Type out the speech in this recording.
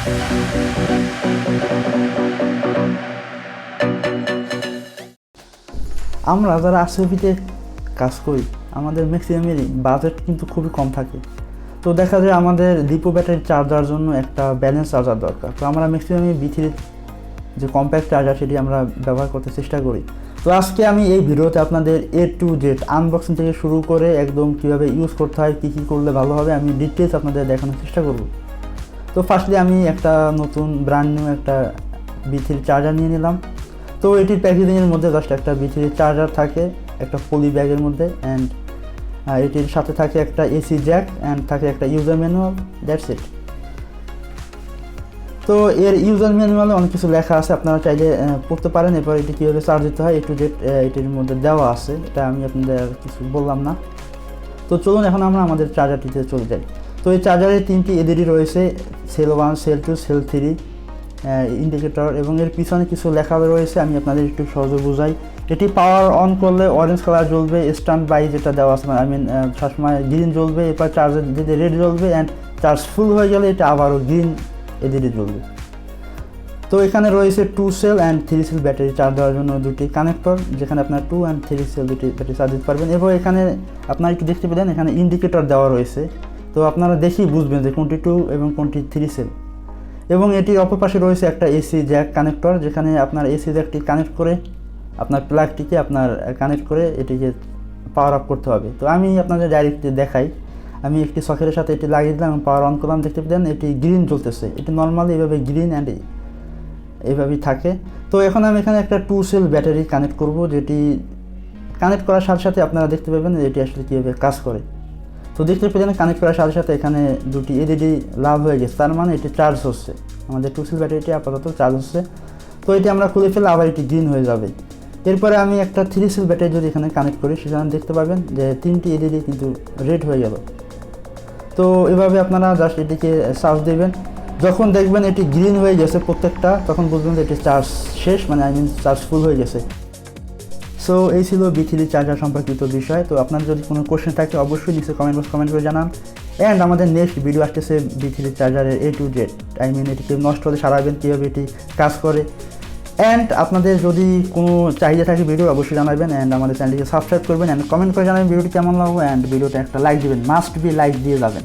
আমরা যারা আরসিবিতে কাজ করি আমাদের ম্যাক্সিমামেরই বাজেট কিন্তু খুবই কম থাকে। তো দেখা যায় আমাদের লিপো ব্যাটারি চার্জ দেওয়ার জন্য একটা ব্যালেন্স চার্জার দরকার। তো আমরা ম্যাক্সিমামই B3 যে কম্প্যাক্ট চার্জার সেটি আমরা ব্যবহার করতে চেষ্টা করি। তো আজকে আমি এই ভিডিওতে আপনাদের A to Z আনবক্সিং থেকে শুরু করে একদম কীভাবে ইউজ করতে হয়, কী কী করলে ভালো হবে আমি ডিটেলস আপনাদের দেখানোর চেষ্টা করব। তো ফার্স্টলি আমি একটা নতুন ব্র্যান্ড নিউ একটা B3 চার্জার নিয়ে নিলাম। তো এটির প্যাকেজিংয়ের মধ্যে জাস্ট একটা B3 চার্জার থাকে একটা পলি ব্যাগের মধ্যে, অ্যান্ড এটির সাথে থাকে একটা এসি জ্যাক অ্যান্ড থাকে একটা ইউজার ম্যানুয়াল, দ্যাটস ইট। তো এর ইউজার ম্যানুয়ালে অনেক কিছু লেখা আছে, আপনারা চাইলে পড়তে পারেন। এরপর এটি কীভাবে চার্জ দিতে হয় A to Z এটির মধ্যে দেওয়া আছে, এটা আমি আপনাদের কিছু বললাম না। তো চলুন এখন আমরা আমাদের চার্জারটিতে চলে যাই। তো এই চার্জারে 3টি এলইডি রয়েছে, সেল 1, সেল 2, সেল 3 ইন্ডিকেটর, এবং এর পিছনে কিছু লেখা রয়েছে, আমি আপনাদের একটু সহজে বুঝাই। এটি পাওয়ার অন করলে অরেঞ্জ কালার জ্বলবে, স্ট্যান্ড বাই যেটা দেওয়া আছে সবসময় গ্রিন জ্বলবে, এরপর চার্জার দিতে রেড জ্বলবে, অ্যান্ড চার্জ ফুল হয়ে গেলে এটা আবারও গ্রিন এলইডি জ্বলবে। তো এখানে রয়েছে 2 cell and 3 cell battery charge দেওয়ার জন্য দুটি কানেক্টর, যেখানে আপনার 2 অ্যান্ড 3 সেল দুটি ব্যাটারি চার্জ দিতে পারবেন। এবং এখানে আপনারা একটু দেখতে পেলেন এখানে ইন্ডিকেটর দেওয়া রয়েছে, তো আপনারা দেখেই বুঝবেন যে কোনটি 2 এবং কোনটি 3 সেল। এবং এটির অপর পাশে রয়েছে একটা এসি জ্যাক কানেক্টর, যেখানে আপনার এসি জ্যাকটি কানেক্ট করে আপনার প্লাগটিকে কানেক্ট করে এটিকে পাওয়ার আপ করতে হবে। তো আমি আপনাদের ডাইরেক্ট দেখাই, আমি একটি সকেটের সাথে এটি লাগিয়ে দিলাম এবং পাওয়ার অন করলাম, দেখতে পেলেন এটি গ্রিন জ্বলতেছে। এটি নর্মালি এভাবে গ্রিন অ্যান্ড এইভাবেই থাকে। তো এখন আমি এখানে একটা 2 সেল ব্যাটারি কানেক্ট করব, যেটি কানেক্ট করার সাথে সাথে আপনারা দেখতে পাবেন এটি আসলে কীভাবে কাজ করে। তো দেখতে পেলেন কানেক্ট করার সাথে সাথে এখানে দুটি এলইডি লাল হয়ে গেছে, তার মানে এটি চার্জ হচ্ছে, আমাদের 2 সেল ব্যাটারিটি আপাতত চার্জ হচ্ছে। তো এটি আমরা খুলে ফেলে আবার এটি গ্রিন হয়ে যাবে। এরপরে আমি একটা 3 সেল ব্যাটারি যদি এখানে কানেক্ট করি, সেখানে দেখতে পাবেন যে 3টি এলইডি কিন্তু রেড হয়ে গেল। তো এভাবে আপনারা জাস্ট এটিকে চার্জ দেবেন, যখন দেখবেন এটি গ্রিন হয়ে গেছে প্রত্যেকটা, তখন বুঝবেন যে এটি চার্জ শেষ, মানে চার্জ ফুল হয়ে গেছে। সো এই ছিল B3 চার্জার সম্পর্কিত বিষয়। তো আপনার যদি কোনো কোশ্চেন থাকে অবশ্যই নিচে কমেন্ট করে জানান। অ্যান্ড আমাদের নেক্সট ভিডিও আসতেছে B3 চার্জারের A to Z, এটিকে নষ্ট হলে সারাবেন, কীভাবে এটি কাজ করে। অ্যান্ড আপনাদের যদি কোনো চাহিদা থাকে ভিডিও অবশ্যই জানাবেন, অ্যান্ড আমাদের চ্যানেলটিকে সাবস্ক্রাইব করবেন, অ্যান্ড কমেন্ট করে জানাবেন ভিডিওটি কেমন লাগবে, অ্যান্ড ভিডিওটা একটা লাইক দেবেন, মাস্ট বি লাইক দিয়ে যাবেন।